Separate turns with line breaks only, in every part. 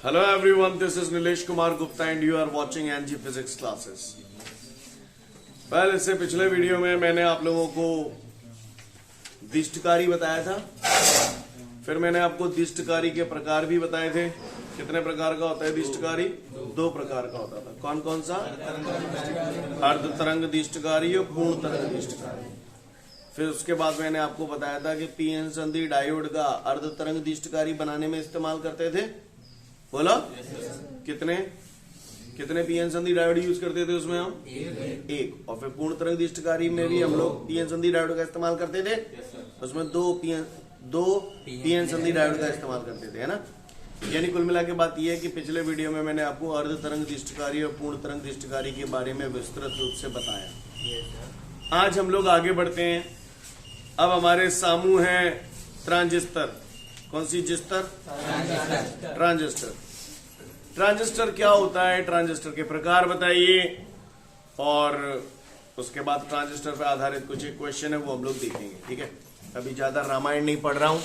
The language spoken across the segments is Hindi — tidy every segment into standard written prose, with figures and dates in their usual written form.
Hello everyone, this is Nilesh Kumar Gupta and you are watching NG Physics classes. पहले इससे पिछले वीडियो में मैंने आप लोगों को दिष्टकारी बताया था, फिर मैंने आपको दिष्टकारी के प्रकार भी बताए थे। कितने प्रकार का होता है दिष्टकारी? दो प्रकार का होता था। कौन कौन सा? अर्ध तरंग दिष्टकारी और पूर्ण तरंग दिष्टकारी। फिर उसके बाद मैंने आपको बताया था कि पीएन संधि डायोड का अर्ध तरंग दिष्टकारी बनाने में इस्तेमाल करते थे। बोलो कितने कितने पीएन संधि डायोड यूज करते थे उसमें हम? एक। और फिर पूर्ण तरंग दिष्टकारी में भी हम लोग पीएन संधि डायोड का इस्तेमाल करते थे। उसमें दो पीएन संधि डायोड का इस्तेमाल करते थे, है ना। यानी कुल मिला के बात यह है कि पिछले वीडियो में मैंने आपको अर्ध तरंग दिष्टकारी और पूर्ण तरंग दिष्टकारी के बारे में विस्तृत रूप से बताया। आज हम लोग आगे बढ़ते हैं। अब हमारे सामू है ट्रांजिस्टर। कौन सी जिस्टर? ट्रांजिस्टर। ट्रांजिस्टर क्या होता है, ट्रांजिस्टर के प्रकार बताइए, और उसके बाद ट्रांजिस्टर पर आधारित कुछ एक क्वेश्चन है वो हम लोग देखेंगे। ठीक है, अभी ज्यादा रामायण नहीं पढ़ रहा हूं,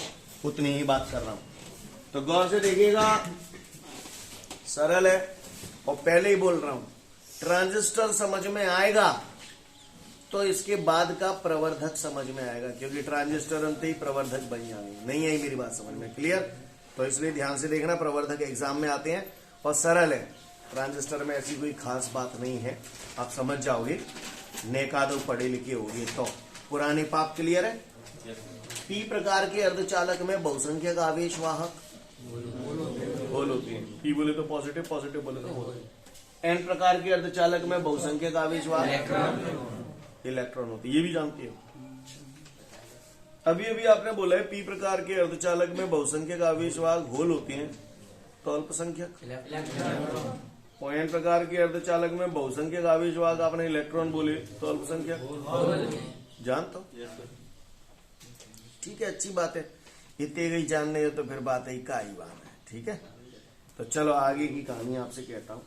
उतनी ही बात कर रहा हूं, तो गौर से देखिएगा। सरल है और पहले ही बोल रहा हूं, ट्रांजिस्टर समझ में आएगा तो इसके बाद का प्रवर्धक समझ में आएगा, क्योंकि ट्रांजिस्टर अंत ही प्रवर्धक बन जाएंगे। नहीं आई मेरी बात समझ में? क्लियर? तो इसलिए ध्यान से देखना, प्रवर्धक एग्जाम में आते हैं और सरल है। ट्रांजिस्टर में ऐसी कोई खास बात नहीं है, आप समझ जाओगे, नेकादो पढ़े लिखे होगे तो। पुराने पाप क्लियर है। पी प्रकार के अर्धचालक में बहुसंख्यक आवेश वाहक होल होती है। पी बोले तो पॉजिटिव, पॉजिटिव बोले तो होल। एन प्रकार के अर्धचालक में बहुसंख्यक आवेश वाहक इलेक्ट्रॉन होती है, ये भी जानते हो। अभी अभी आपने बोला है पी प्रकार के अर्धचालक में बहुसंख्यक आवेश वाहक होल होते हैं, तो अल्पसंख्यक। एन प्रकार के अर्धचालक में बहुसंख्यक आवेश वाहक आपने इलेक्ट्रॉन बोले, तो अल्पसंख्यक। जान तो ठीक है, अच्छी बात है। इतने गई जानने हो तो फिर बात है का ही बात है। ठीक है, तो चलो आगे की कहानी आपसे कहता हूं।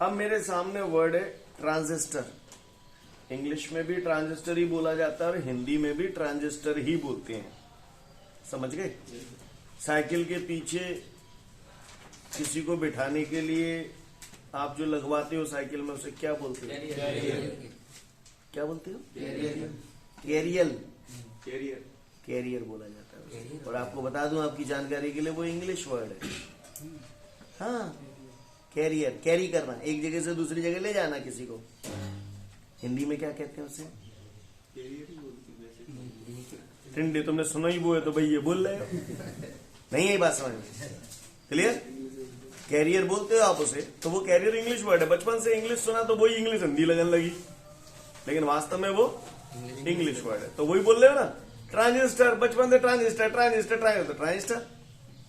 अब मेरे सामने वर्ड है ट्रांजिस्टर। इंग्लिश में भी ट्रांजिस्टर ही बोला जाता है और हिंदी में भी ट्रांजिस्टर ही बोलते हैं, समझ गए। साइकिल के पीछे किसी को बिठाने के लिए आप जो लगवाते हो साइकिल में, उसे क्या बोलते हो? क्या बोलते हो? कैरियर। कैरियर बोला जाता है। और आपको बता दूं आपकी जानकारी के लिए, वो इंग्लिश वर्ड है। हाँ, कैरियर, कैरी करना, एक जगह से दूसरी जगह ले जाना किसी को। हिंदी में क्या कहते हैं उसे? टिंडे। तुमने सुना ही वो है तो भाई ये बोल रहे हो, नहीं है बात समझ में? क्लियर? कैरियर बोलते हो आप उसे, तो वो कैरियर इंग्लिश वर्ड है। बचपन से इंग्लिश सुना तो वही इंग्लिश हिंदी लगन लगी, लेकिन वास्तव में वो इंग्लिश वर्ड है। तो वही बोल रहे हो ना, ट्रांजिस्टर। बचपन से transistor transistor transistor transistor.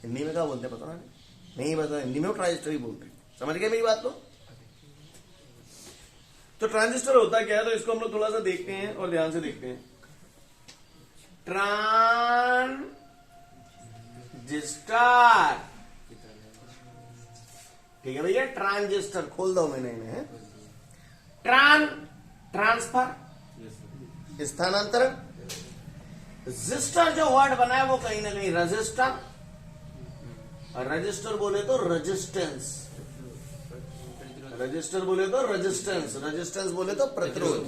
Hindi में क्या बोलते हैं पता नहीं पता, हिंदी में वो ट्रांजिस्टर ही बोलते हैं। समझ गए मेरी बात? तो ट्रांजिस्टर होता क्या है, तो इसको हम लोग थोड़ा सा देखते हैं और ध्यान से देखते हैं। ट्रांजिस्टर, ठीक है भैया। ट्रांजिस्टर खोल दो मैंने इन्हें। ट्रांसफर, स्थानांतरण। रजिस्टर जो वर्ड बना है वो कहीं ना कहीं रजिस्टर, और रजिस्टर बोले तो रेजिस्टेंस, रजिस्टर बोले तो रेजिस्टेंस, रेजिस्टेंस बोले तो प्रतिरोध।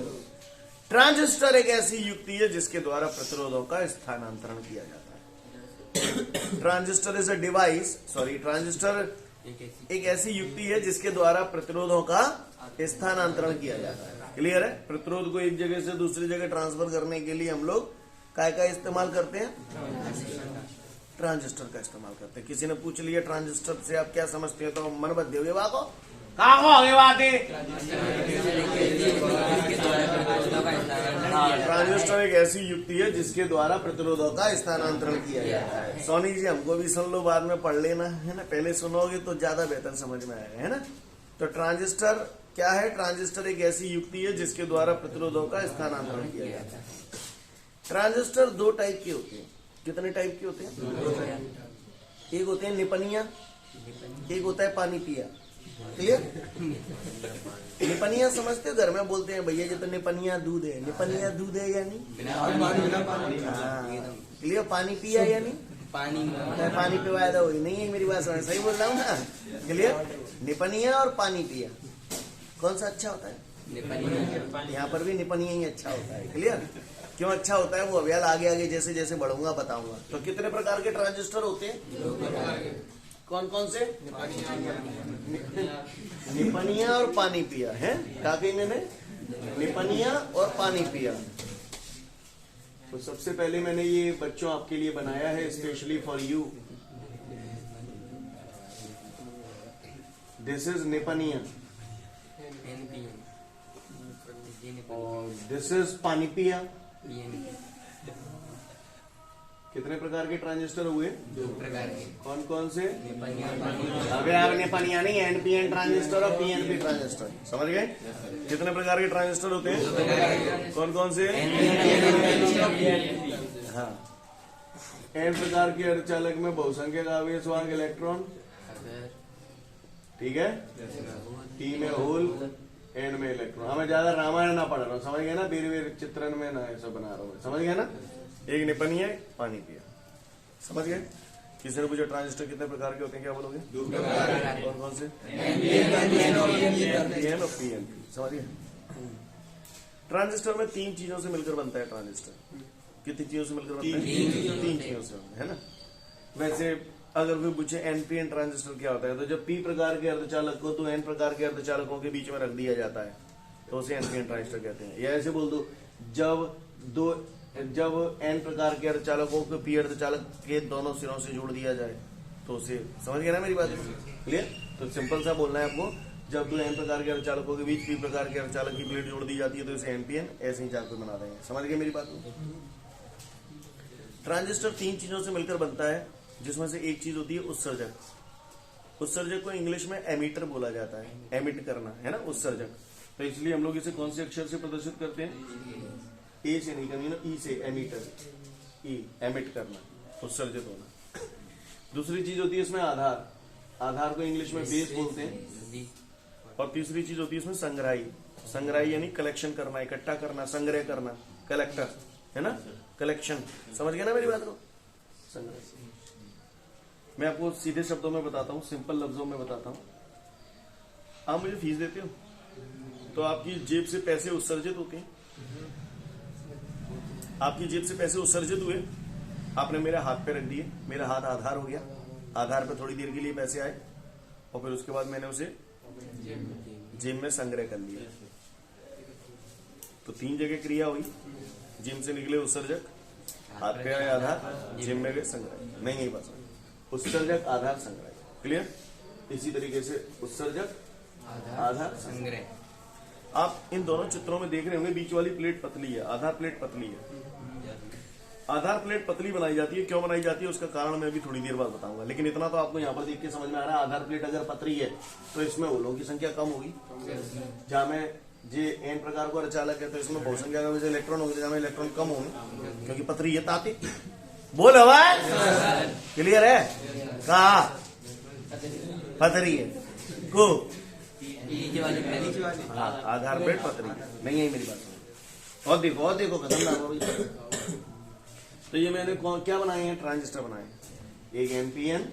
ट्रांजिस्टर एक ऐसी युक्ति है जिसके द्वारा प्रतिरोधों का स्थानांतरण किया जाता है। Transistor is a device, transistor एक ऐसी युक्ति है जिसके द्वारा प्रतिरोधों का स्थानांतरण किया जाता है। क्लियर है? प्रतिरोध को एक जगह से दूसरी जगह ट्रांसफर करने के लिए हम लोग काय का इस्तेमाल करते हैं? ट्रांजिस्टर का इस्तेमाल करते हैं। किसी ने पूछ लिया ट्रांजिस्टर से आप क्या समझते हो, तो मन बद दोगे बाको ट्रांजिस्टर एक ऐसी युक्ति है जिसके द्वारा प्रतिरोधों का स्थानांतरण किया जाता है। सोनी जी हमको भी सुन लो, बाद में पढ़ लेना, है ना। पहले सुनोगे तो ज्यादा बेहतर समझ में आएगा, है ना। तो ट्रांजिस्टर क्या है? ट्रांजिस्टर एक ऐसी युक्ति है जिसके द्वारा प्रतिरोधों का स्थानांतरण किया जाता है। ट्रांजिस्टर दो टाइप के होते हैं। कितने टाइप के होते हैं? एक होते हैं निपनिया, एक होता है पानी पिया। क्लियर? निपनिया समझते हो? घर में बोलते हैं भैया ये तो निपनिया दूध है। निपनिया दूध है यानी क्लियर? पानी पिया यानी
पानी पिवाया था वही नहीं है मेरी बात समझ, सही बोल रहा हूँ ना? क्लियर? निपनिया और पानी पिया कौन सा अच्छा होता है? यहाँ पर भी निपनिया ही अच्छा होता है। क्लियर? क्यों अच्छा होता है वो अभी आगे आगे जैसे जैसे बढ़ूंगा बताऊंगा। तो कितने प्रकार के ट्रांजिस्टर होते हैं? कौन कौन से? निपनिया और पानी पिया है। क्या कही मैंने? निपनिया और पानी पिया। तो सबसे पहले मैंने ये बच्चों आपके लिए बनाया है specially for you. This is Nipaniya और दिस इज पानी पिया। कितने प्रकार के ट्रांजिस्टर हुए?
2 प्रकार के।
कौन कौन से? अबे यार निपनिया नहीं, एनपीएन ट्रांजिस्टर और पीएनपी ट्रांजिस्टर। समझ गए? कितने प्रकार के ट्रांजिस्टर होते हैं? कौन कौन से? हाँ, एन प्रकार के अर्धचालक में बहुसंख्यक आवेश वाहक इलेक्ट्रॉन, ठीक है। टी में होल, एन में इलेक्ट्रॉन। हमें ज्यादा रामायण ना पढ़ रहा हूँ, समझ गए ना? बीर बीर चित्रण में ना ऐसा बना रहा हूँ, समझ गए ना? एक निपनिया पानी पिया, समझ गए? किसी ने पूछा ट्रांजिस्टर कितने प्रकार के होते हैं, क्या बोलोगे?
2 प्रकार के।
कौन कौन से? एन और पीएनपी। समझ गए? ट्रांजिस्टर में 3 चीजों से मिलकर बनता है ट्रांजिस्टर। कितनी चीजों से मिलकर बनता है? 3 चीजों से, है ना? वैसे अगर कोई पूछे एनपीएन ट्रांजिस्टर क्या होता है, तो जब पी प्रकार के अर्धचालक को तो एन प्रकार के अर्धचालकों के बीच में रख दिया जाता है तो उसे एनपीएन ट्रांजिस्टर कहते हैं। या ऐसे बोल दो, जब एन प्रकार के अर्धचालकों को पी अर्धचालक के दोनों सिरों से जोड़ दिया जाए तो उसे, समझ गए ना मेरी बात? क्लियर? तो सिंपल सा बोलना है आपको, जब 2 एन प्रकार के अर्धचालकों के बीच पी प्रकार के अर्धचालक की प्लेट जोड़ दी जाती है तो इसे एनपीएन, ऐसे ही चार को बना देंगे। समझ गए मेरी बात? ट्रांजिस्टर 3 चीजों से मिलकर बनता है, जिसमें से एक चीज होती है उत्सर्जक। उत्सर्जक को इंग्लिश में एमीटर बोला जाता है, एमिट करना, है ना? उत्सर्जक। तो इसलिए हम लोग इसे कौन से अक्षर से प्रदर्शित करते हैं? ए से नहीं करनी ना, ई से, एमीटर। ई, एमिट करना, उत्सर्जित होना। दूसरी चीज होती है इसमें आधार। आधार को इंग्लिश में बेस बोलते हैं। और तीसरी चीज होती है इसमें संग्राही। संग्राही यानी कलेक्शन करना, इकट्ठा करना, संग्रह करना, कलेक्टर, है ना? कलेक्शन। समझ गए ना मेरी बात को? संग्रह। मैं आपको सीधे शब्दों में बताता हूँ, सिंपल लफ्जों में बताता हूँ। आप मुझे फीस देते हो तो आपकी जेब से पैसे उत्सर्जित होते हैं। आपकी जेब से पैसे उत्सर्जित हुए, आपने मेरे हाथ पे रख दिए, मेरा हाथ आधार हो गया, आधार पे थोड़ी देर के लिए पैसे आए और फिर उसके बाद मैंने उसे जेब में संग्रह कर लिया। तो 3 जगह क्रिया हुई, जेब से निकले उत्सर्जक, हाथ पे आए आधार, जेब में गए संग्रह। नहीं बस उत्सर्जक, आधार, संग्रह। क्लियर? इसी तरीके से उत्सर्जक, आधार, संग्रह। आप इन दोनों चित्रों में देख रहे होंगे, बीच वाली प्लेट पतली है, आधार प्लेट पतली है। आधार प्लेट पतली बनाई जाती है, क्यों बनाई जाती है उसका कारण मैं भी थोड़ी देर बाद बताऊंगा, लेकिन इतना तो आपको यहाँ पर देख के समझ में आ रहा है। आधार प्लेट अगर पतली है तो इसमें होलों की संख्या कम होगी। जहां में जे एन प्रकार को अर्धचालक है तो इसमें बहुसंख्या में इलेक्ट्रॉन होंगे, जहां में इलेक्ट्रॉन कम होंगे क्योंकि पतली है। ताते बोल हवा क्लियर है? कहा पतरी है को आधार प्लेट पतरी नहीं है मेरी बात। और देखो खतरनाक हो गई। तो ये मैंने क्या बनाए हैं? ट्रांजिस्टर बनाए। एक एनपीएन,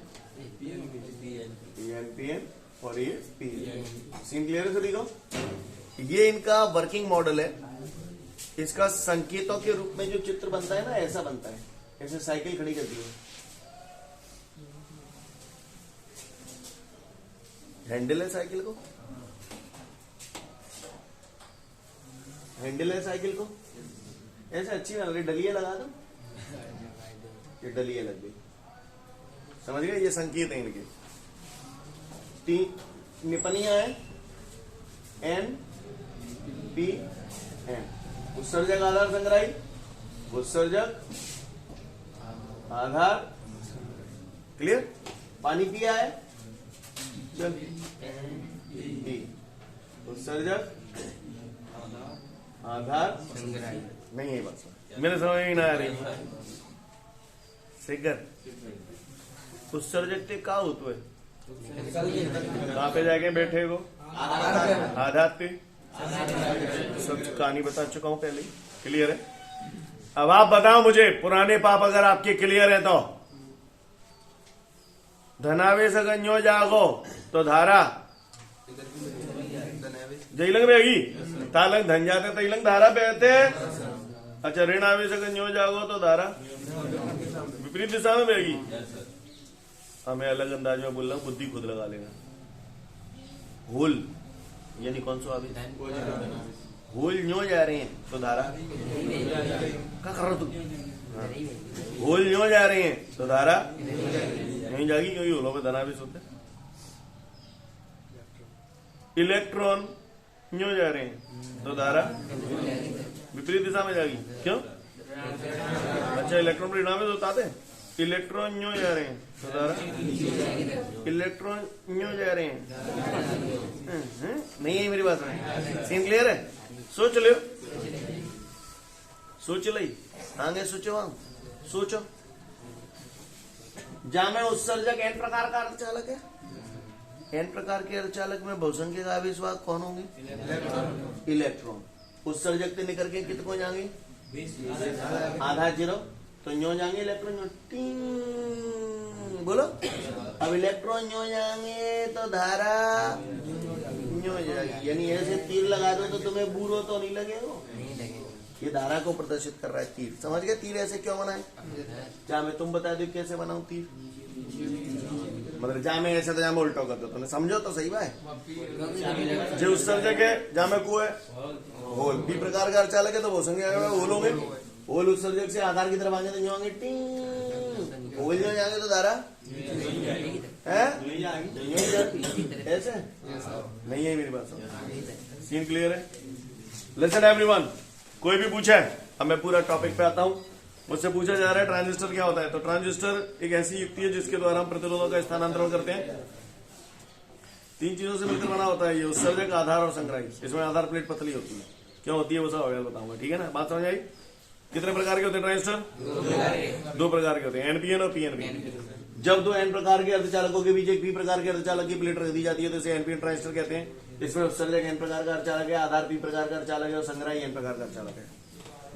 एनपीएन और ये पीएन। सीन क्लियर है सभी को? ये इनका वर्किंग मॉडल है। इसका संकेतों के रूप में जो चित्र बनता है ना, ऐसा बनता है। ऐसे साइकिल खड़ी कर दी है, हैंडल है साइकिल को, हैंडल है साइकिल को, ऐसे अच्छी ना लगे, डलिया लगा दो, ये डलिया लग गई। समझ गए? ये संकेत है इनके। 3 निपनिया है, एन पी एन। उत्सर्जक, आधार, संग्राही। उत्सर्जक, आधार, क्लियर? पानी पिया है, चल पी। उत्सर्जक, आधार, संग्राही। नहीं है बस, मेरे समझ में ना आ रही। सिगर उत्सर्जक ते का होतो है? कहाँ पे जाके बैठे हो? आधार पे। सब कहानी बता चुका हूं पहले, क्लियर है? अब आप बताओ मुझे, पुराने पाप अगर आपके क्लियर है तो धनावेश अगर न्यो जागो तो धारा जई लंग बेगी तालंग धन जाते तई लंग धारा बहते। अच्छा ऋण आवेश अगर न्यो जागो तो धारा विपरीत दिशा में बहेगी। हमें अलग अंदाज में बोल रहा हूँ, बुद्धि खुद लगा लेगा। होल यानी कौन सा आवेश? होल न्यो जा रहे हैं तो धारा क्या कर रहा तू? होल न्यो जा रहे हैं तो धारा नहीं जाएगी, क्योंकि होलों में धनावेश होते हैं। इलेक्ट्रॉन न्यो जा रहे हैं तो धारा विपरीत दिशा में जाएगी। क्यों? अच्छा इलेक्ट्रॉन पर ऋणावेश होता है। इलेक्ट्रॉन न्यो जा रहे हैं तो धारा इलेक्ट्रॉन न्यो जा रहे हैं। नहीं है मेरी बात में? सीन क्लियर है? सोच लो, सोच ली आगे सोचो, सोचो। जामे उत्सर्जक एन प्रकार का अर्धचालक है। एन प्रकार के अर्धचालक में बहुसंख्यक आवेशवाहक कौन होंगे? इलेक्ट्रॉन। उत्सर्जक से निकल के कितने को जाएंगे? आधा जीरो तो न्यो जाएंगे इलेक्ट्रॉन न्यो टिंग बोलो। अब इलेक्ट्रॉन न्यो जाएंगे तो धारा न्यो जाएगी। यानी ऐसे तीर लगा दो तो तुम्हें बूरो तो नहीं लगेगा। ये धारा को प्रदर्शित कर रहा है तीर। समझ गए तीर ऐसे क्यों बनाए? क्या मैं तुम बता दो कैसे बनाऊं तीर? मतलब जा में ऐसे तो जा में उल्टा कर दो, तुमने समझो तो सही बात। जो उत्सर्जक है जा में को है होल, बी प्रकार का अर्धचालक है तो वो संज्ञा होल होंगे। होल उत्सर्जक से आधार की तरफ आगे तो न्यो आएंगे टिंग, होल न्यो जाएंगे तो धारा है ऐसे नहीं है। मेरी बात समझ? सीन क्लियर है? लिसन एवरीवन, कोई भी पूछे, अब मैं पूरा टॉपिक पे आता हूँ। मुझसे पूछा जा रहा है ट्रांजिस्टर क्या होता है। तो ट्रांजिस्टर एक ऐसी युक्ति है जिसके द्वारा हम प्रतिरोधों का स्थानांतरण करते हैं। तीन चीजों से मिलकर बना होता है ये, उत्सर्जक, आधार और संग्राही। इसमें आधार प्लेट पतली होती है। क्यों होती है वो सब अवैध बताऊंगा, ठीक है ना? बात समझ आई? कितने प्रकार के होते हैं ट्रांजिस्टर? दो प्रकार के होते हैं, एनपीएन और पीएनपी। जब दो एन प्रकार के अर्धचालकों के बीच एक पी प्रकार के अर्धचालक की प्लेट रख दी जाती है तो इसे एनपीएन ट्रांजिस्टर कहते हैं। इसमें उत्सर्जक एन प्रकार का अर्धचालक है, आधार पी प्रकार का अर्धचालक है और संग्राही एन प्रकार का अर्धचालक है।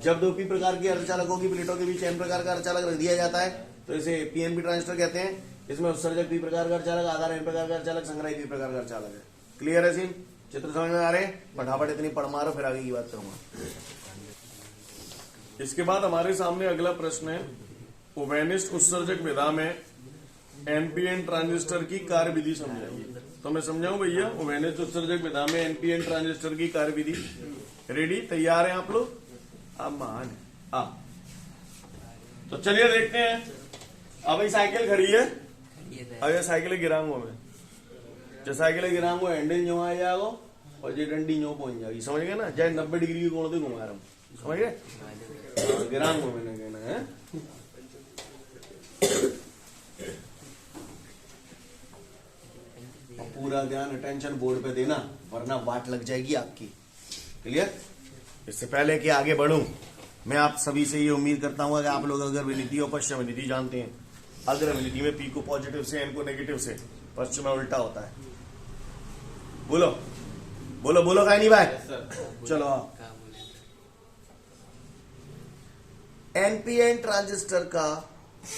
जब दो पी प्रकार के अर्धचालकों की प्लेटों के बीच एन प्रकार का अर्धचालक रख दिया जाता है तो इसे पीएनपी ट्रांजिस्टर कहते हैं। इसमें उत्सर्जक पी प्रकार का अर्धचालक, आधार एन प्रकार का अर्धचालक, संग्राही पी प्रकार का अर्धचालक है। क्लियर है सीन? चित्र समझ में आ रहे हैं? फटाफट इतनी पढ़ मारो फिर आगे की बात करूंगा। इसके बाद हमारे सामने अगला प्रश्न है, ओवेनिस्ट उत्सर्जक विधा में एनपीएन ट्रांजिस्टर की कार्यविधि समझाइए। तो मैं समझाऊं भैया, ओवेनिस्ट उत्सर्जक विधा में एनपीएन ट्रांजिस्टर की कार्यविधि। रेडी? तैयार है आप लोग? अब महान है। तो चलिए देखते हैं। अब ये साइकिल खड़ी है, अब ये साइकिल गिराऊंगा मैं। जो साइकिल गिराऊंगा हैंडल न्यो आ जाएगा और ये डंडी न्यो पहुंच जाएगी। समझ गए ना? चाहे 90 डिग्री की कोण से घुमा रहा हूं, समझ गए? गिराऊंगा मैंने कहना है। पूरा ध्यान अटेंशन बोर्ड पे देना वरना वाट लग जाएगी आपकी। क्लियर? इससे पहले कि आगे बढ़ूं, मैं आप सभी से ये उम्मीद करता हूं कि आप लोग अगर विनिति और पश्चिम विनिति जानते हैं। अग्र विनिति में पी को पॉजिटिव से, एन को नेगेटिव से, पश्चिम में उल्टा होता है। बोलो बोलो बोलो का नहीं भाई? चलो आप एनपीएन ट्रांजिस्टर का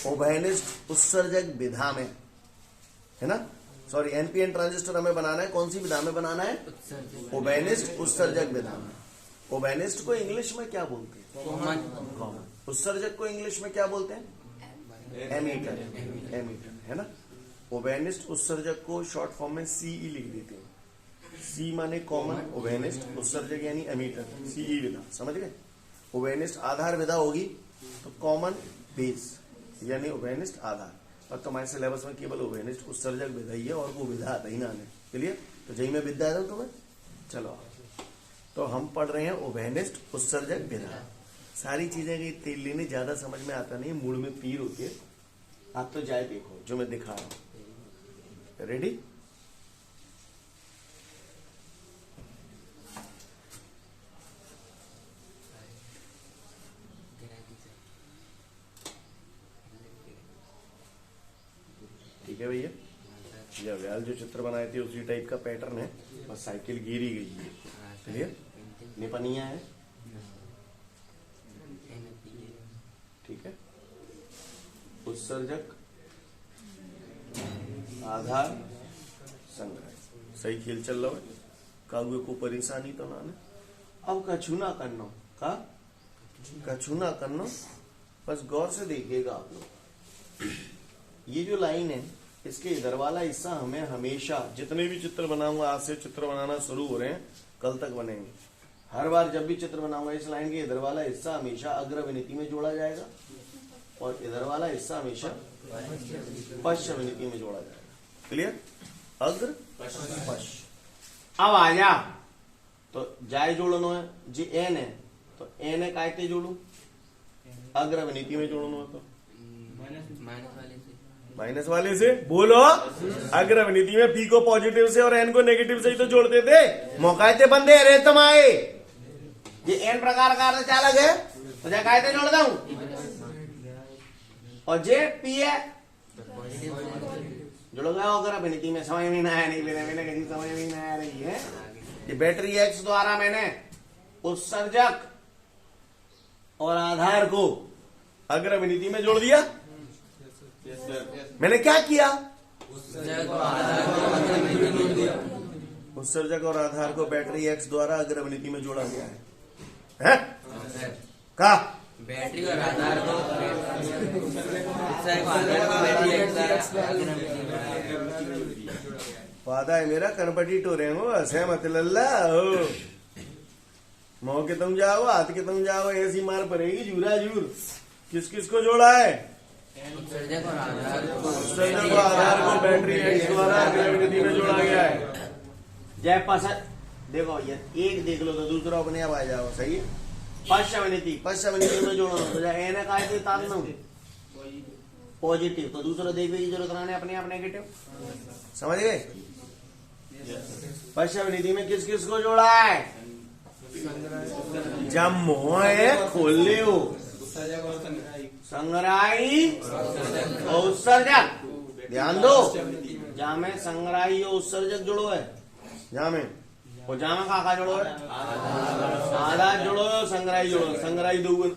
ओवेनिस्ट उत्सर्जक विधा में, है ना? सॉरी, एनपीएन ट्रांजिस्टर हमें बनाना है कौन सी विधा में बनाना है? ओवेनिस्ट उत्सर्जक विधा में। ओवेनिस्ट को इंग्लिश में क्या बोलते हैं? कॉमन। उत्सर्जक को इंग्लिश में क्या बोलते हैं? एमीटर। एमीटर, है ना? ओवेनिस्ट उत्सर्जक को शॉर्ट फॉर्म में सीई लिख देते हैं। सी माने कॉमन, ओवेनिस्ट उत्सर्जक यानी एमीटर, सीई विधा। समझ गए? ओवेनिस्ट आधार विधा होगी तो कॉमन बेस यानी ओवेनिस्ट आधार। और तुम्हारे सिलेबस में केवल ओवेनिस्ट उत्सर्जक विधा ही है और वो विधा आता ही ना आने। क्लियर? तो जही मैं विद्या दूं तुम्हें। चलो तो हम पढ़ रहे हैं ओवेनिस्ट उत्सर्जक विधा। सारी चीजें की तेल लेने ज्यादा समझ में आता नहीं, मूड में पीर होती है। आप तो जाए देखो जो मैं दिखा रहा हूं। रेडी? ठीक है भैया? ये व्याल जो चित्र बनाए थे उसी टाइप का पैटर्न है, बस साइकिल गिरी गई है। क्लियर? निपनिया है, ठीक है? उत्सर्जक आधार संग्रह। सही खेल चल रहा है, कागुए को परेशानी तो ना। अब कछु ना करना, कछु ना करना, बस गौर से देखिएगा आप लोग। ये जो लाइन है, इसके इधर वाला हिस्सा हमें हमेशा, जितने भी चित्र बनाऊंगा, आज से चित्र बनाना शुरू हो रहे हैं, कल तक बनेंगे, हर बार जब भी चित्र बनाऊंगा इस लाइन के इधर वाला हिस्सा हमेशा अग्रविनीति में जोड़ा जाएगा और इधर वाला हिस्सा हमेशा पश्चविनीति में जोड़ा जाएगा। क्लियर? अग्र पश्च। अब आ जा, तो जाय जोड़नो है जी, एन है तो एन है कायते जोड़ू, अग्रविनीति में जोड़नो है तो माइनस वाले से। बोलो, अग्रविनीति में पी को पॉजिटिव से और एन को नेगेटिव से ही तो जोड़ते थे। मौकायते बंदे रे तमाए, ये एन प्रकार का चालक है तो जा कायते जोड़ दूं, और जे पी है जुड़ोगा अग्रविनीति में। समझ में ना आया, नहीं मैंने कहीं समझ में नहीं आ रही है। ये बैटरी एक्स द्वारा मैंने उत्सर्जक और आधार को अग्रविनीति में जोड़ दिया। मैंने क्या किया? उत्सर्जक और आधार को बैटरी एक्स द्वारा अग्रविनीति में जोड़ा गया है। का
बैटरी और आधार को
वादा है मेरा, कनपटी टोरे हो, हसे मत लल्ला हो। मोह के तुम जाओ, हाथ के तुम जाओ, ऐसी मार पड़ेगी जूरा जूर। किस किस को जोड़ा है?
उत्सर्जक और आधार को,
उत्सर्जक और आधार को बैटरी एक्स द्वारा अग्रविनीति में जोड़ा गया है। जय पसंद देखो, ये एक देख लो तो दूसरा अपने आप आ जाओ। सही है? पश्चविनीति में जोड़ो तो जाए एन का पॉजिटिव, तो दूसरा देखने की जरूरत नहीं, अपने आप नेगेटिव। समझ गए? पश्चविनीति में किस किस को जोड़ा है? जब मोह है खोल ले हो, संग्राही और उत्सर्जक। ध्यान दो, जहां में संग्राही और उत्सर्जक जुड़ो है, जहां में और जहां में काका जोड़ो है, आधार जोड़ो, संग्राही जोड़ो। संग्राही दो,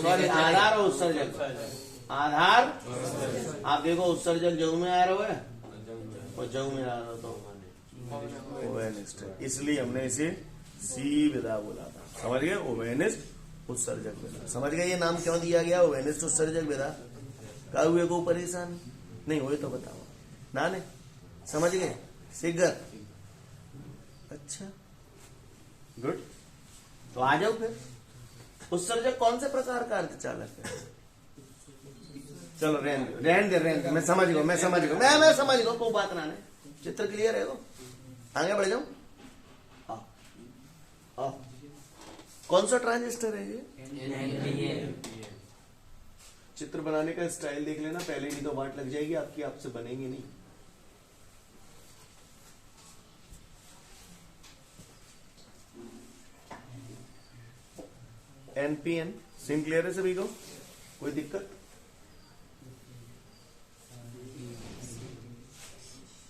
सॉरी, आधार और उत्सर्जक। आधार आप देखो, उत्सर्जक जऊ में आ रहा है और जऊ में आ रहा तो ओवेनिस्ट, इसलिए हमने इसे सी विदा बोला था। समझ गए? ओवेनिस्ट उत्सर्जक विदा। समझ गए ये नाम क्यों दिया गया ओवेनिस्ट उत्सर्जक विदा? काहुए को परेशान नहीं हुए तो बताओ ना, ने समझ गए? सिगर, अच्छा गुड। तो आ जाओ फिर, उत्सर्जक कौन से प्रकार का अर्धचालक है? चलो रहने दे, मैं समझ गया, मैं समझ गया, कोई बात ना, चित्र क्लियर है वो, आगे बढ़ जाओ। कौन सा ट्रांजिस्टर है ये? चित्र बनाने का स्टाइल देख लेना पहले, नहीं तो वाट लग जाएगी आपकी, आपसे बनेगी नहीं। एनपीएन सिम क्लियर है सभी को? कोई दिक्कत?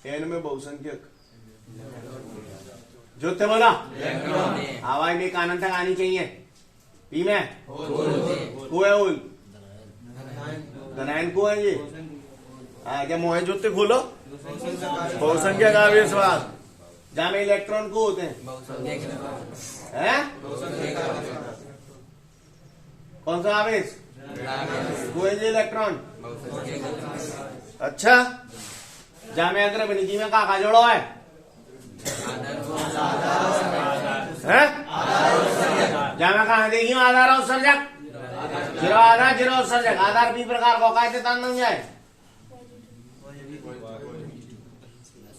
एन में बहुसंख्यक जो थे बोला, आवाज में कानन तक आनी चाहिए। पी में को है उल धनायन को है ये क्या मोह जोते खोलो, बहुसंख्यक आवेशवाद, जहां में इलेक्ट्रॉन को होते हैं। कौन सा आवेश? को है इलेक्ट्रॉन। अच्छा, जहां में अग्रविनीति में काका जोड़ो है, जहां में कहा देखिए आधार और उत्सर्जक, जीरो आधार जीरो उत्सर्जक, आधार बी प्रकार को कैसे तान बन जाए,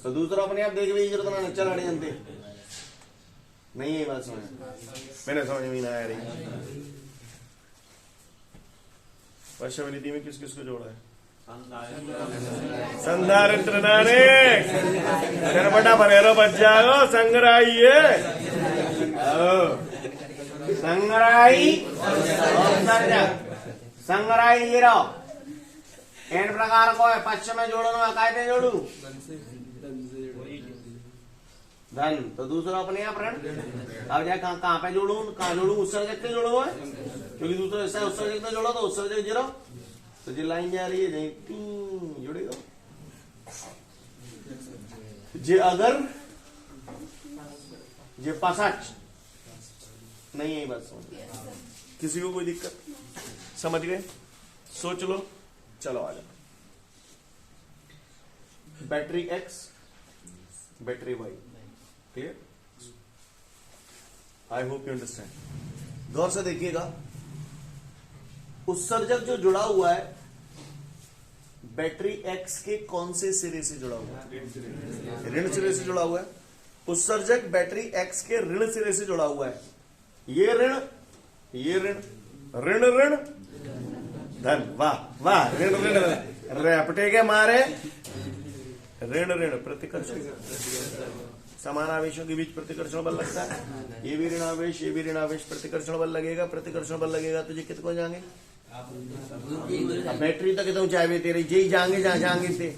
तो दूसरा अपने आप देख भी जरूरत नहीं। चल अड़े जनते नहीं है बात, समझ मैंने समझ में ना आ रही। पश्चविनीति में किस किस को जोड़ा है? संधारित्र नाने बटा भरेरो बच्चा हो, संग्राही है, संग्राही संग्राही ये रहो। एन प्रकार को है, पश्चिम में जोड़ो ना, कायदे जोड़ू धन, तो दूसरा अपने आप रण। अब जाए कहाँ पे जोड़ू, कहाँ जोड़ू? उत्सर्जक पे जोड़ो है, क्योंकि दूसरा हिस्सा उत्सर्जक में जोड़ो तो उत्सर्जक जीरो, तो जो लाइन जा रही है जुड़ेगा। जे अगर जे पासाच नहीं है, बस किसी को कोई दिक्कत? समझ गए? सोच लो, चलो आ जाओ। Battery X, battery Y, clear? I hope you understand. गौर से देखिएगा, उत्सर्जक जो जुड़ा हुआ है बैटरी एक्स के कौन से सिरे से जुड़ा हुआ है? ऋण सिरे से जुड़ा हुआ है। उत्सर्जक बैटरी एक्स के ऋण सिरे से जुड़ा हुआ है। ये ऋण, ये ऋण, ऋण ऋण धन, वाह वाह, ऋण ऋण रैपटे के मारे ऋण ऋण प्रतिकर्षण, समान आवेशों के बीच प्रतिकर्षण बल लगता है। ये भी ऋणावेश, ये भी ऋणावेश, प्रतिकर्षण बल लगेगा। प्रतिकर्षण बल लगेगा तो ये कितने जाएंगे? अब बैटरी तक तो चाहे तेरे जी जाएंगे, जहां जाएंगे थे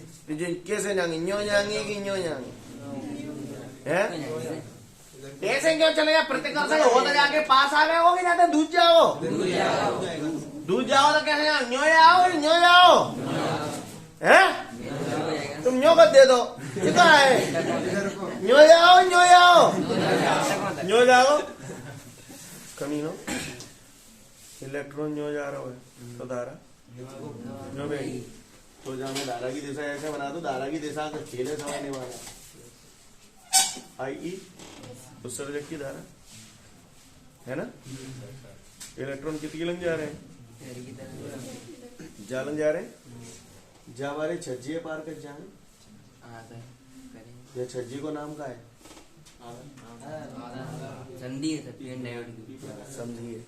कैसे जाएंगे? न्यो जाएंगे कि न्यो जाएंगे? हैं? ऐसे क्यों चलेगा? प्रतिकर्षण होता जाके पास आ गए हो कि जाते दूध जाओ? दूध जाओ तो कैसे जाओ? न्यो जाओ, न्यो जाओ, हैं? तुम न्यो कर दे दो, कितना है? न्यो जाओ, न्यो जाओ, न्यो जाओ, कमी हो। इलेक्ट्रॉन न्यो जा रहा है तो धारा न्यो बेगी। तो जहां मैं धारा की दिशा ऐसे बना दो, धारा की दिशा का खेल है, समझने वाला। आई उत्सर्जक की धारा है ना। इलेक्ट्रॉन कितनी लंग जा रहे हैं? जालन जा रहे हैं। जा हमारे छज्जे पार कर जाए, या छज्जे को नाम का है
संधि है सर, पीएन डायोड की।
समझिए,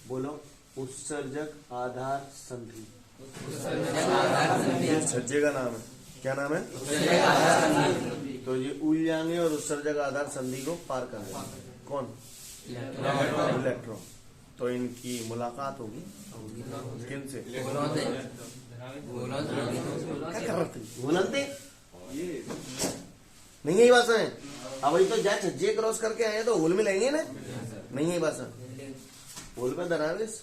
बोलो उत्सर्जक आधार संधि। ये छज्जे का नाम है। क्या नाम है? तो ये उल जाएंगे और उत्सर्जक आधार संधि को पार कर देंगे। कौन? इलेक्ट्रॉन। तो इनकी मुलाकात होगी किन से? बोलते नहीं है भाषा है। अब वही तो जा छज्जे क्रॉस करके आए तो होल में लेंगे ना, नहीं है भाषा। होल पे धनावेश,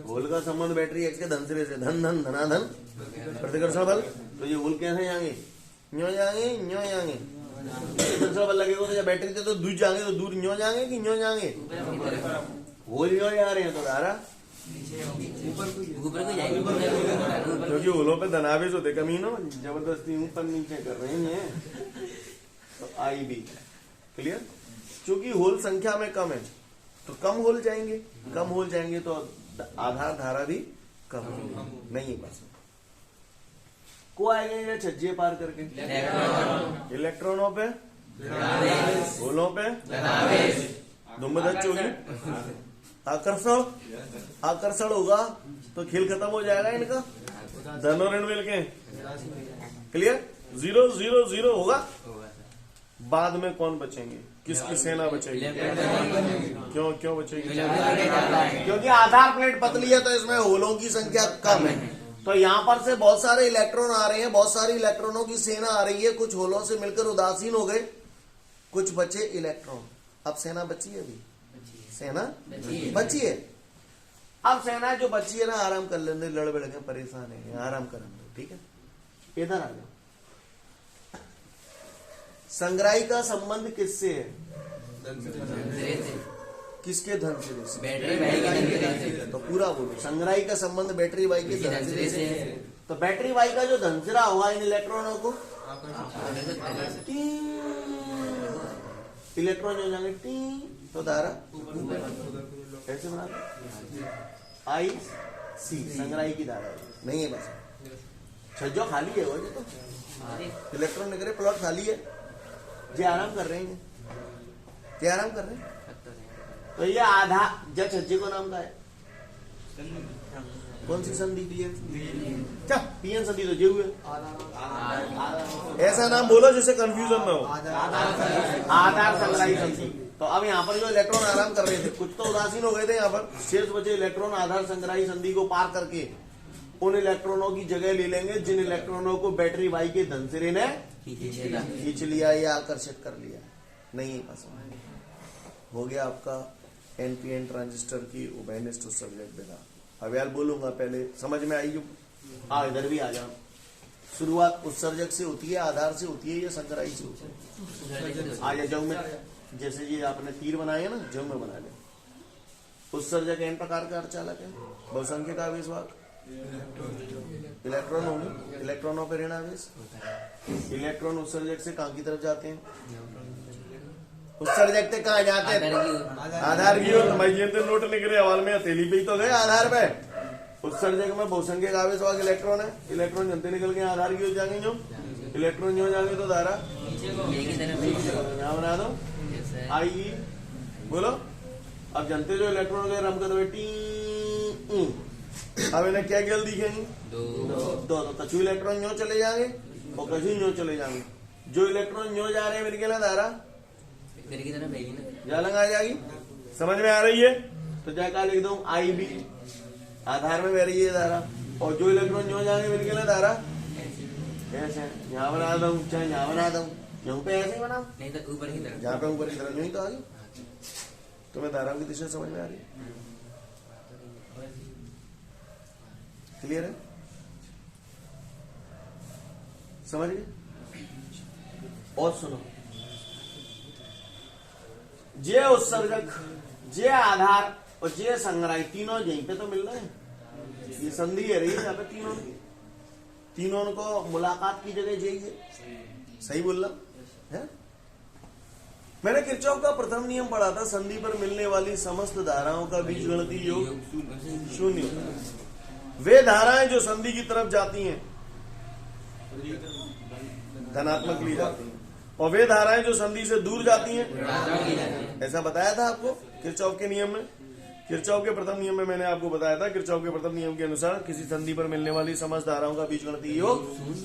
होल का संबंध बैटरी एक्स के धन सिरे से, धन धन धनाधन प्रतिकर्षण बल। तो ये होल कैसे जाएंगे? न्यो जाएंगे, न्यो जाएंगे। प्रतिकर्षण बल लगेगा तो जब बैटरी से तो दूर जाएंगे तो दूर न्यो जाएंगे कि न्यो जाएंगे? होल न्यो जा रहे हैं तो धारा
ऊपर को जाएंगे,
क्योंकि होलों पे धनावेश होते कमीनों, जबरदस्ती ऊपर नीचे कर रहे हैं। तो आई बी क्लियर। क्योंकि होल संख्या में कम है तो कम होल जाएंगे, कम होल जाएंगे तो आधार धारा भी कम होगी। नहीं बस को आएंगे छज्जे पार करके इलेक्ट्रॉनों पे, होलों पे धुम्बधच्च होगी। आकर्षण, आकर्षण होगा तो खेल खत्म हो जाएगा इनका, धन और ऋण मिल के। क्लियर? 0 0 0 होगा। बाद में कौन बचेंगे? किसकी सेना बचेगी? क्यों क्यों बचेगी? क्योंकि आधार प्लेट पतली है तो इसमें होलों की संख्या कम है। तो यहाँ पर से बहुत सारे इलेक्ट्रॉन आ रहे हैं, बहुत सारी इलेक्ट्रॉनों की सेना आ रही है। कुछ होलों से मिलकर उदासीन हो गए, कुछ बचे इलेक्ट्रॉन। अब सेना बची है, अभी सेना बची है। अब सेना जो बची है ना, आराम कर लेने, लड़ बड़ के परेशान है, आराम कर लो। ठीक है, इधर आ जाओ। संग्राही का संबंध किससे है? किसके धन सिरे से?
बैटरी वाई के धन सिरे से। तो
पूरा बोलो, संग्राही का संबंध बैटरी वाई के धन सिरे से। तो बैटरी वाई का जो धन सिरा होगा इन इलेक्ट्रॉनों को इलेक्ट्रॉन जो जाएंगे टी, तो धारा कैसे बना? आई सी, संग्राही की धारा नहीं है। बस छज्जो खाली है वो, तो इलेक्ट्रॉन निकले, प्लॉट खाली है, जे आराम कर रहे हैं, क्या आराम कर रहे हैं। तो ये आधा जब छज्जे को नाम का है कौन सी संधि? पीएन संधि तो जे हुए। ऐसा नाम बोलो जिससे कंफ्यूजन में हो। आधार संग्राही संधि। तो अब यहाँ पर जो इलेक्ट्रॉन आराम कर रहे थे, कुछ तो उदासीन हो गए थे, यहाँ पर शेष बचे इलेक्ट्रॉन आधार संग्राही संधि को पार करके उन इलेक्ट्रॉनों की जगह ले लेंगे जिन इलेक्ट्रॉनों को बैटरी वाई के धन सिरे ने खींच लिया या आकर्षित कर लिया। नहीं पसंद हो गया आपका एनपीएन ट्रांजिस्टर की उभयनिष्ठ उत्सर्जक विधा। अब यार बोलूंगा, पहले समझ में आई? इधर भी आ जाओ, शुरुआत उत्सर्जक से होती है, आधार से होती है, या संग्राही से होती है? आ जाओ में, जैसे ये आपने तीर बनाए है ना, जव में बना ले। उत्सर्जक n प्रकार का अर्धचालक है। बहुसंख्यक आवेश वाहक इलेक्ट्रॉन होंगे, इलेक्ट्रॉनों पर ऋण आवेश। इलेक्ट्रॉन उत्सर्जक से कहां की तरफ जाते हैं? उत्सर्जक से कहां जाते हैं? आधार की ओर। मैं ये तो नोट लिख रहे हवाल में, हथेली पे ही तो गए आधार पे। उत्सर्जक में बहुसंख्यक आवेश वाहक इलेक्ट्रॉन है। इलेक्ट्रॉन जनते निकल के आधार की ओर जाएंगे, जो इलेक्ट्रॉन जो जाएंगे तो धारा यहाँ बना दो आई। बोलो अब जनते जो इलेक्ट्रॉन गए रम कर बेटी। अब इन्हें क्या गल दिखेंगे? दो। तो कछु इलेक्ट्रॉन यूं चले जाएंगे और कछु यूं चले जाएंगे। जो इलेक्ट्रॉन यूं जा रहे हैं मेरे के लिए धारा जालंग आ जाएगी। समझ में आ रही है? तो जाकर लिख दो आई बी, आधार में बह रही है धारा। और जो इलेक्ट्रॉन यूं जाएंगे मेरे के लिए धारा ऐसे यहाँ बना दू, चाहे यहाँ बना दू, यहाँ पे ऐसे ही बनाऊ,
नहीं तो ऊपर की तरफ,
जहाँ पे ऊपर की तरफ नहीं तो आगे। तुम्हें धाराओं की दिशा समझ में आ रही है? क्लियर है? समझ गए? और सुनो, जे उत्सर्जक, जे आधार और जे संग्राही तीनों यहीं पे तो मिल रहे हैं। ये संधि है रही है यहाँ पे तीनों को मुलाकात की जगह यही है। सही बोल रहा है? मैंने किरचॉफ का प्रथम नियम पढ़ा था, संधि पर मिलने वाली समस्त धाराओं का बीजगणितीय योग शून्य होता है। वे धाराएं जो संधि की तरफ जाती हैं धनात्मक ली जाती हैं, और वे धाराएं जो संधि से दूर जाती हैं, ऐसा बताया था आपको किरचॉफ के नियम में। किरचॉफ के प्रथम नियम में मैंने आपको बताया था, किरचॉफ के प्रथम नियम के अनुसार किसी संधि पर मिलने वाली समस्त धाराओं का बीजगणितीय योग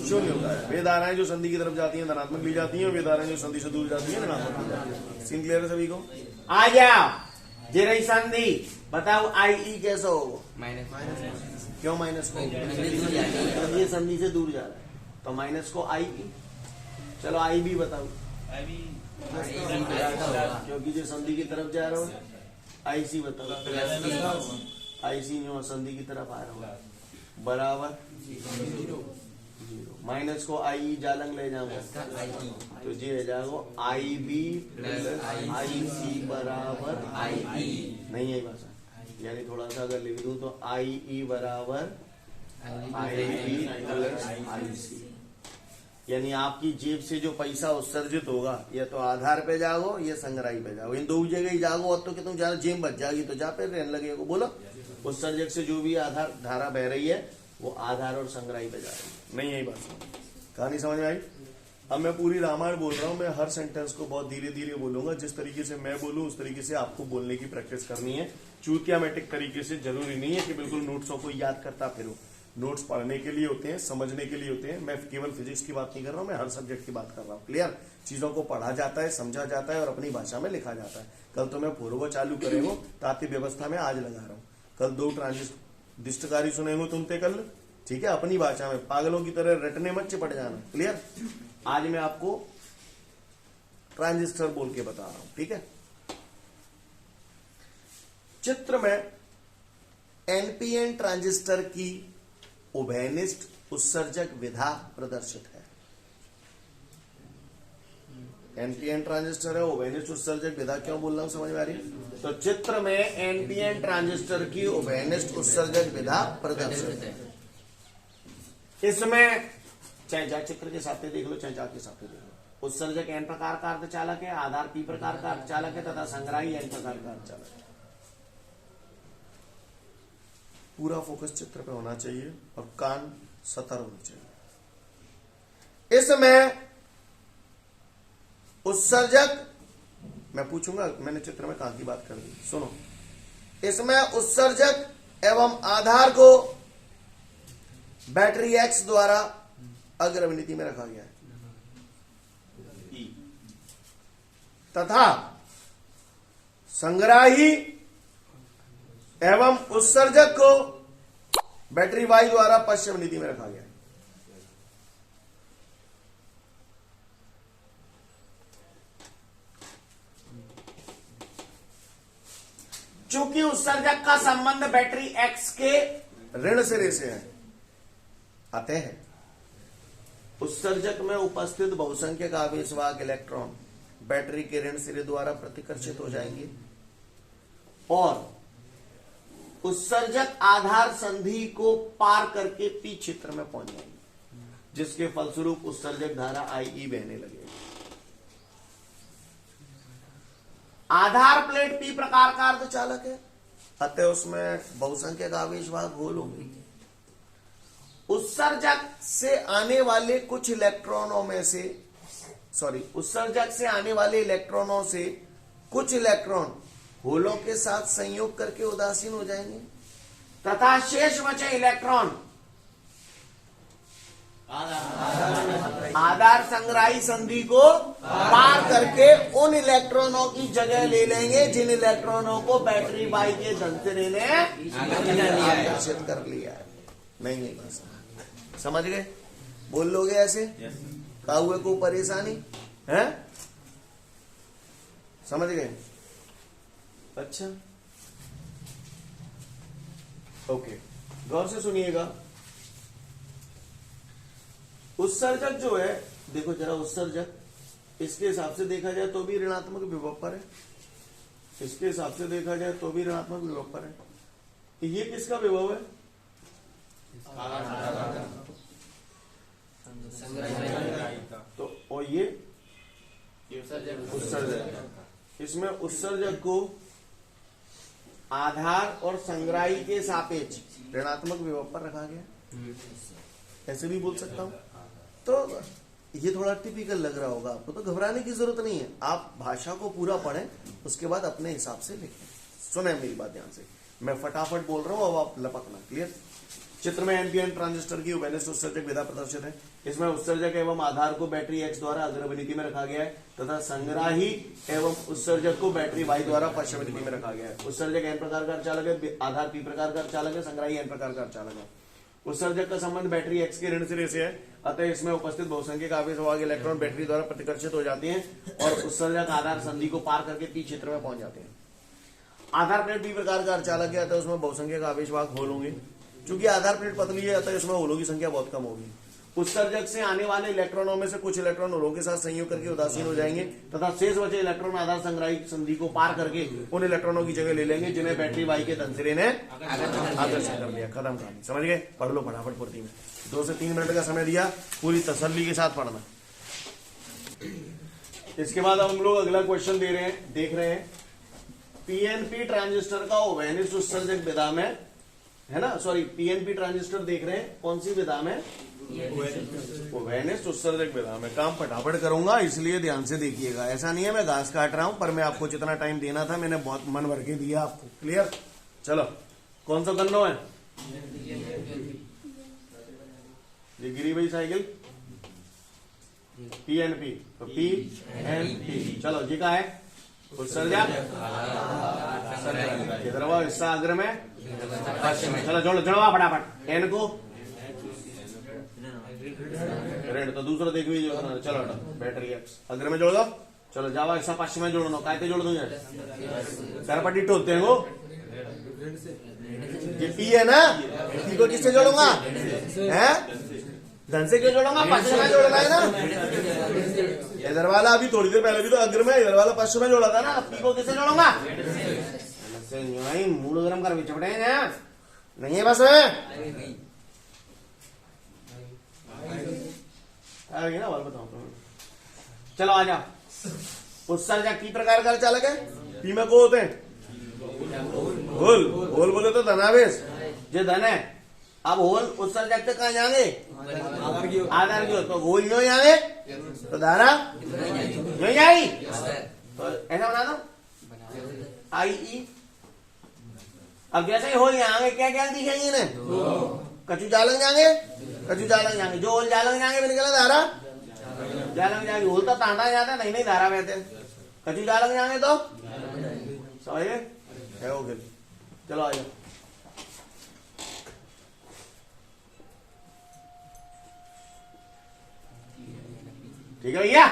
शून्य होता है। वे धाराएं जो संधि की तरफ जाती हैं धनात्मक ली जाती हैं, और वे धाराएं जो संधि से दूर जाती हैं ऋणात्मक ली जाती हैं। सीन क्लियर है सभी को? आ जाओ जे रही संधि, बताओ आई ई कैसा होगा?
माइनस।
क्यों माइनस को?
दूर
ये संधि से दूर जा रहा है तो माइनस को आई ई। चलो आई बी बताओ, क्योंकि जो संधि की तरफ जा रहा हो। आई सी बताओ, आई सी जो संधि की तरफ आ रहा हो बराबर 0। माइनस को आई जालंग ले जाऊंगा तो जी रह जाएगा आई बी प्लस आई सी बराबर आई ई। नहीं है भाषा, यानी थोड़ा सा अगर लिख दूं तो आई ई बराबर आई बी प्लस आई सी। यानी आपकी जेब से जो पैसा उत्सर्जित होगा या तो आधार पे जाओ या संग्राही पे जाओ, इन दो जगह ही जाओ। और तो कि तुम ज्यादा जेब बच जाएगी तो जा पे रहने लगेगा। बोलो उत्सर्जक से जो भी आधार धारा बह रही है वो आधार और संग्राही पे जा रही है। नहीं यही बात कहानी समझ में आई? अब मैं पूरी रामायण बोल रहा हूँ। मैं हर सेंटेंस को बहुत धीरे धीरे बोलूंगा। जिस तरीके से मैं बोलूँ उस तरीके से आपको बोलने की प्रैक्टिस करनी है। चूतियामेटिक तरीके से जरूरी नहीं है कि बिल्कुल नोट्सों को याद करता फिरो। नोट्स पढ़ने के लिए होते हैं, समझने के लिए होते हैं। मैं केवल फिजिक्स की बात नहीं कर रहा हूं, मैं हर सब्जेक्ट की बात कर रहा हूं। क्लियर? चीजों को पढ़ा जाता है, समझा जाता है और अपनी भाषा में लिखा जाता है। कल तो मैं पूर्व चालू करेंगे ताकि व्यवस्था में आज लगा रहा हूं। कल 2 ट्रांजिस्टकारी सुनेंगे तुमते कल, ठीक है? अपनी भाषा में, पागलों की तरह रटने मत चिपट जाना। क्लियर? आज मैं आपको ट्रांजिस्टर बोल के बता रहा हूं, ठीक है? चित्र में एनपीएन ट्रांजिस्टर की उभयनिष्ठ उत्सर्जक विधा प्रदर्शित है। एनपीएन ट्रांजिस्टर है, उभयनिष्ठ उत्सर्जक विधा क्यों बोल रहा हूं समझ में आ रही है? तो चित्र में एनपीएन ट्रांजिस्टर की उभयनिष्ठ उत्सर्जक विधा प्रदर्शित है। इसमें चाहे जा चित्र के साथ देख लो चाहे जा के साथ देख लो, उत्सर्जक एन प्रकार का अर्धचालक है, आधार पी प्रकार का अर्धचालक है तथा संग्राही एन प्रकार का अर्धचालक है। पूरा फोकस चित्र पे होना चाहिए और कान सतर होने चाहिए। इसमें उत्सर्जक, मैं पूछूंगा मैंने चित्र में कहां की बात कर दी, सुनो। इसमें उत्सर्जक एवं आधार को बैटरी एक्स द्वारा अग्रवनिति में रखा गया है तथा संग्राही एवं उत्सर्जक को बैटरी वाई द्वारा पश्चिम नीति में रखा गया है। चूंकि उत्सर्जक का संबंध बैटरी एक्स के ऋण सिरे से है, अतः उत्सर्जक में उपस्थित बहुसंख्यक आवेशवाहक इलेक्ट्रॉन बैटरी के ऋण सिरे द्वारा प्रतिकर्षित हो जाएंगे और उत्सर्जक आधार संधि को पार करके पी क्षेत्र में पहुंच जाएंगे, जिसके फलस्वरूप उत्सर्जक धारा आई बहने लगेगी। आधार प्लेट पी प्रकार का अर्धचालक है, अतः उसमें बहुसंख्यक आवेशवाहक होल होंगे। उत्सर्जक से आने वाले कुछ इलेक्ट्रॉनों में से उत्सर्जक से आने वाले इलेक्ट्रॉनों से कुछ इलेक्ट्रॉन होलों के साथ संयोग करके उदासीन हो जाएंगे तथा शेष बचे इलेक्ट्रॉन आधार संग्राही संधि को पार करके उन इलेक्ट्रॉनों की जगह ले लेंगे जिन इलेक्ट्रॉनों को बैटरी बाई के धनसिरे ने आकर्षित कर लिया है। नहीं बस समझ गए? बोल लोगे ऐसे? काहुए को परेशानी है? समझ गए? अच्छा, ओके, गौर से सुनिएगा। उत्सर्जक जो है, देखो जरा, उत्सर्जक इसके हिसाब से देखा जाए तो भी ऋणात्मक विभव पर है, इसके हिसाब से देखा जाए तो भी ऋणात्मक विभव पर है। ये किसका विभव है? तो और ये उत्सर्जक, इसमें उत्सर्जक को आधार और संग्राही के सापेक्ष ऋणात्मक विभव पर रखा गया, ऐसे भी बोल सकता हूं। तो ये थोड़ा टिपिकल लग रहा होगा आपको, तो घबराने की जरूरत नहीं है। आप भाषा को पूरा पढ़ें, उसके बाद अपने हिसाब से लिखें। सुने मेरी बात ध्यान से, मैं फटाफट बोल रहा हूं, अब आप लपकना। क्लियर? चित्र में एनपीएन ट्रांजिस्टर की उभयनिष्ठ उत्सर्जक विधा प्रदर्शित है। इसमें उत्सर्जक एवं आधार को बैटरी एक्स द्वारा अग्रवनीति में रखा गया है तथा संग्राही एवं उत्सर्जक को बैटरी वाई द्वारा पश्चिमवनीति में रखा गया है। उत्सर्जक एन प्रकार का अर्धचालक है, आधार पी प्रकार का अर्धचालक है, संग्राही एन प्रकार का अर्धचालक है। उत्सर्जक का संबंध बैटरी एक्स के ऋण सिरे से है, अतः इसमें उपस्थित बहुसंख्यक आवेशवाहक इलेक्ट्रॉन बैटरी द्वारा प्रतिकर्षित हो जाती हैं और उत्सर्जक आधार संधि को पार करके पी क्षेत्र में पहुंच जाते हैं। आधार प्लेट पी प्रकार का अर्धचालक है, अतः उसमें बहुसंख्यक आवेशवाहक होल होंगे। चूंकि आधार प्लेट पतली है, अतः इसमें होलों की संख्या बहुत कम होगी। उत्सर्जक से आने वाले इलेक्ट्रॉनों में से कुछ इलेक्ट्रॉन होलों के साथ संयोग करके उदासीन हो जाएंगे तथा शेष बचे इलेक्ट्रॉन आधार संग्राही संधि को पार करके उन इलेक्ट्रॉनों की जगह ले लेंगे जिन्हें बैटरी वाई के धनसिरे ने आकर्षित कर लिया। खत्म कहानी। समझ गए? पढ़ लो फटाफट पूर्ति में। 2 से 3 मिनट का समय दिया, पूरी तसल्ली के साथ पढ़ना। इसके बाद हम लोग अगला क्वेश्चन देख रहे हैं। पीएनपी ट्रांजिस्टर का उभयनिष्ठ उत्सर्जक विधा में है ना, सॉरी, पीएनपी ट्रांजिस्टर देख रहे हैं, कौन सी विधा में? उभयनिष्ठ उत्सर्जक विधा में। काम फटाफट करूंगा, इसलिए ध्यान से देखिएगा। ऐसा नहीं है मैं घास काट रहा हूं, पर मैं आपको जितना टाइम देना था मैंने बहुत मन भर के दिया आपको। क्लियर? चलो, कौन सा करना है? ये गिरी भाई साइकिल पीएनपी, तो पीएनपी। चलो, जी का है उत्सर्जक, इधर वो हिस्सा अग्र में पश्चिम में। चलो जोड़वा फटाफट। एन को ऋण, तो दूसरा देख लीजिए। चलो बैटरी एक्स अग्र में जोड़ दो। चलो जावा हिस्सा पश्चिम में जोड़ना, काय जोड़ दूंगे? सरपट्टी टोकते हैं वो, ये पी है ना, पी को किससे जोड़ूंगा? है धन से क्यों जोड़ूंगा? पश्चिम में जोड़ना है ना। इधर वाला अभी थोड़ी देर पहले भी तो अग्र में, इधर वाला पश्चिम में जोड़ा था ना। पी को किससे जोड़ूंगा? मूड गरम कर चपटे नहीं है बस में ना, बताओ। चलो आ जाओ। उत्सर्जक पी प्रकार का अर्धचालक है। पी में को होते हैं होल, होल बोले तो धनावेश, जो धन है। अब होल उत्सर्जक तक कहाँ जाएंगे? आधार की ओर। तो होल जो जाएंगे तो धारा जो जाएगी। तो ऐसा बना दो आई ई। अब जैसे ही होल जाएंगे, क्या क्या दिखेंगे इन्हें? कचू जालंग जाएंगे, कचू जालंग जाएंगे। जो होल जालंग जाएंगे निकला धारा जालंग जाएंगे। होल तो तांडा जाता है, नहीं धारा बहते। कचू जालंग जाएंगे तो समझ गए? हो गए। चलो आ जाओ। ठीक है भैया?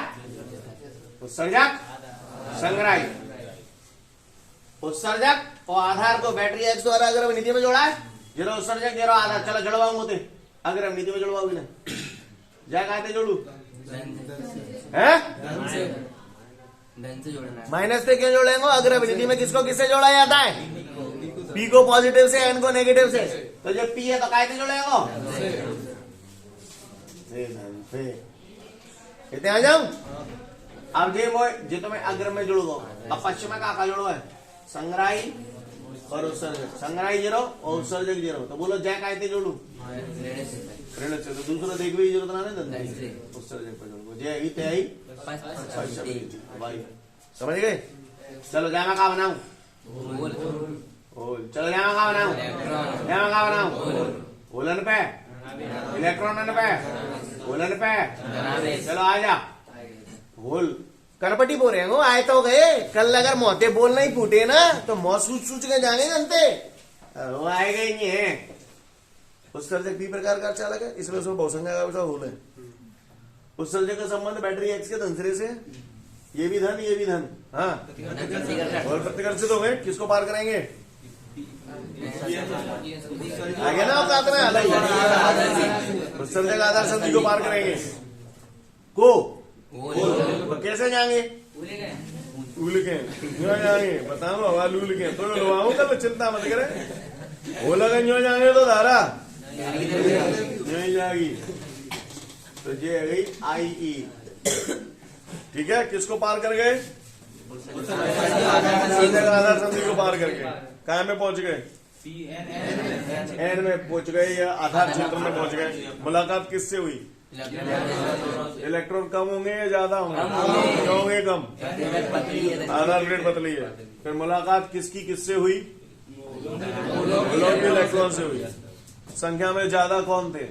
उत्सर्जक, संग्राही, उत्सर्जक और आधार को बैटरी एक्स द्वारा अग्रवनीति में जोड़ा है। जीरो उत्सर्जक, जीरो आधार। चलो जुड़वाऊंगा तो अग्रवनीति में जुड़वाओगे ना।
जा कहा थे जोड़ू
धन से जोड़ना है।
माइनस से क्यों जोड़ेंगे? अग्रविधि में किसको किससे जोड़ा जाता है? पी को पॉजिटिव से, एन को नेगेटिव से। तो जब पी है तो काय से जोड़ेंगे? इतने आ जाऊं। अब जे तो मैं अग्र में जोड़ दो, अब पश्चिम में का जोड़ो है? संग्राही और उत्सर्जक। संग्राही जीरो और उत्सर्जक जीरो। तो बोलो जय काय से जोड़ू? ऋण से। तो दूसरा देख भी जरूरत ना है, उत्सर्जक पर जोड़ो। जय ही तय भाई, समझ गए? चलो जय मैं का बनाऊं? होल। चलो जय मैं का बनाऊं? जय मैं का बनाऊं? होलन पे, इलेक्ट्रॉन पे, होलन पे। चलो आ जा। होल कनपटी बोल रहे हैं, आए तो गए। कल अगर मोते बोल नहीं फूटे ना तो मौत सूच के जाने जनते, वो आएगा ही नहीं है। उत्सर्जक भी प्रकार का चालक है, इसलिए उसमें बहुसंख्या का होल है। उत्सर्जक का संबंध बैटरी एक्स के धनश्रे से, ये भी धन ये भी धन। हाँ, और प्रतिकर्षित हो गए, किसको पार करेंगे? आगे ना औकात में उत्सर्जक आधार संधि को पार करेंगे। को कैसे जाएंगे? उल के जाएंगे, बताओ हवा लूल के तो लुवाऊं कल, चिंता मत करे। वो लगन जो जाएंगे तो धारा नहीं जाएगी। तो ये है गई आई ई। ठीक है, किसको पार कर गए? आधार संधि को पार करके कहाँ में पहुंच गए? एन में पहुंच गए या आधार क्षेत्र में पहुंच गए। मुलाकात किससे हुई? इलेक्ट्रॉन कम होंगे या ज्यादा होंगे? होंगे कम। आधार प्लेट पतली है। फिर मुलाकात किसकी किससे हुई? इलेक्ट्रॉन से हुई। संख्या में ज्यादा कौन थे?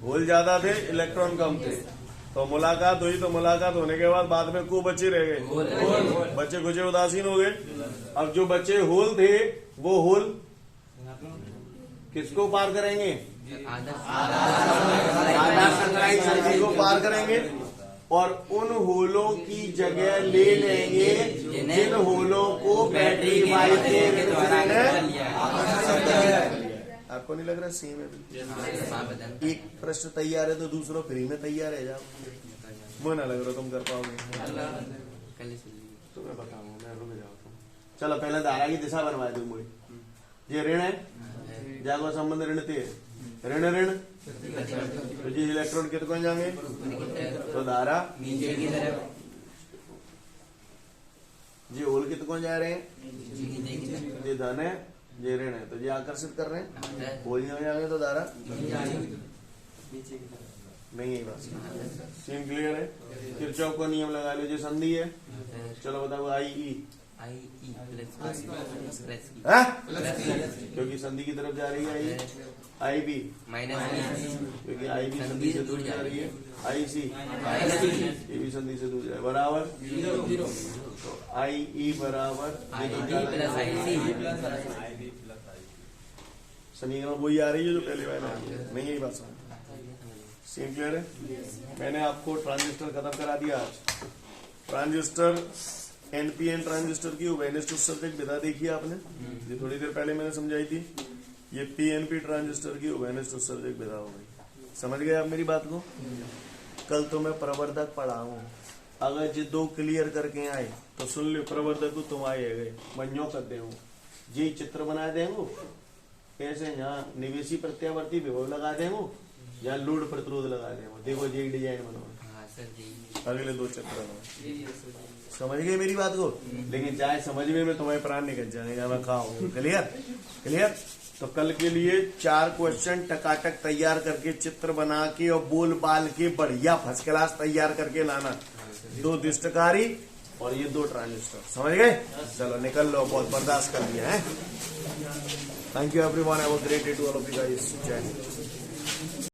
होल ज्यादा थे, इलेक्ट्रॉन कम थे। तो मुलाकात हुई। तो मुलाकात होने के बाद में को बच्चे रह गए, बच्चे कुछ उदासीन हो गए। अब जो बच्चे होल थे वो होल किसको पार करेंगे? आधार संग्राही संधि को पार करेंगे और उन होलों की जगह ले लेंगे जिन होलों को बैटरी वाई के आपको नहीं लग रहा सेम है? एक प्रश्न तैयार है तो दूसरा फ्री में तैयार है। जाओ, मुझे ना लग रहा तुम कर पाओगे। तुम्हें बताऊंगा मैं, रुक जाओ। चलो पहले धारा की दिशा बनवा दूं मुझे। ये ऋण है, जागो संबंध ऋण थे, ऋण ऋण। तो जी इलेक्ट्रॉन कितने जाएंगे? तो धारा जी होल कितने जा रहे हैं? ये धन है, ये ऋण है। तो ये आकर्षित कर रहे हैं, होल नहीं जाएंगे तो धारा नहीं है। बस सीन क्लियर है? किरचॉफ का नियम लगा लो, जो संधि है। चलो बताओ आई ई। क्योंकि संधि की तरफ जा रही है आई बी
माइनस,
क्योंकि आई बी संधि से दूर जा रही है। आई सी ये भी संधि से दूर जाए बराबर। तो आई ई बराबर समीकरण वही आ रही है जो पहले वाला नहीं। यही बात सीन क्लियर है? मैंने आपको ट्रांजिस्टर खत्म करा दिया आज। ट्रांजिस्टर एनपीएन ट्रांजिस्टर की वेनेस उत्सर्जक विधा देखी आपने, ये थोड़ी देर पहले मैंने समझाई थी। ये पीएनपी ट्रांजिस्टर की वेनेस उत्सर्जक विधा हो गई। समझ गए आप मेरी बात को? कल तो मैं प्रवर्धक पढ़ाऊं, अगर ये दो क्लियर करके आए तो सुन लो। प्रवर्धक को तुम आए गए मनो कर दे, ये चित्र बना देंगे कैसे, यहाँ निवेशी प्रत्यावर्ती विभव लगा देंगे या लोड प्रतिरोध लगा देंगे। देखो ये डिजाइन बनाओ, अगले दो चित्र बनाओ। समझ गए मेरी बात को? लेकिन चाहे समझ में तुम्हारे प्राण निकल जाएगा, मैं खाओ। क्लियर? क्लियर? तो कल के लिए 4 क्वेश्चन टकाटक तैयार करके, चित्र बना के और बोल बाल के बढ़िया फर्स्ट क्लास तैयार करके लाना। 2 दिष्टकारी और ये 2 ट्रांजिस्टर। समझ गए? चलो निकल लो, बहुत बर्दाश्त कर लिया है। Thank you everyone, have a great day to all of you guys. जय हिंद।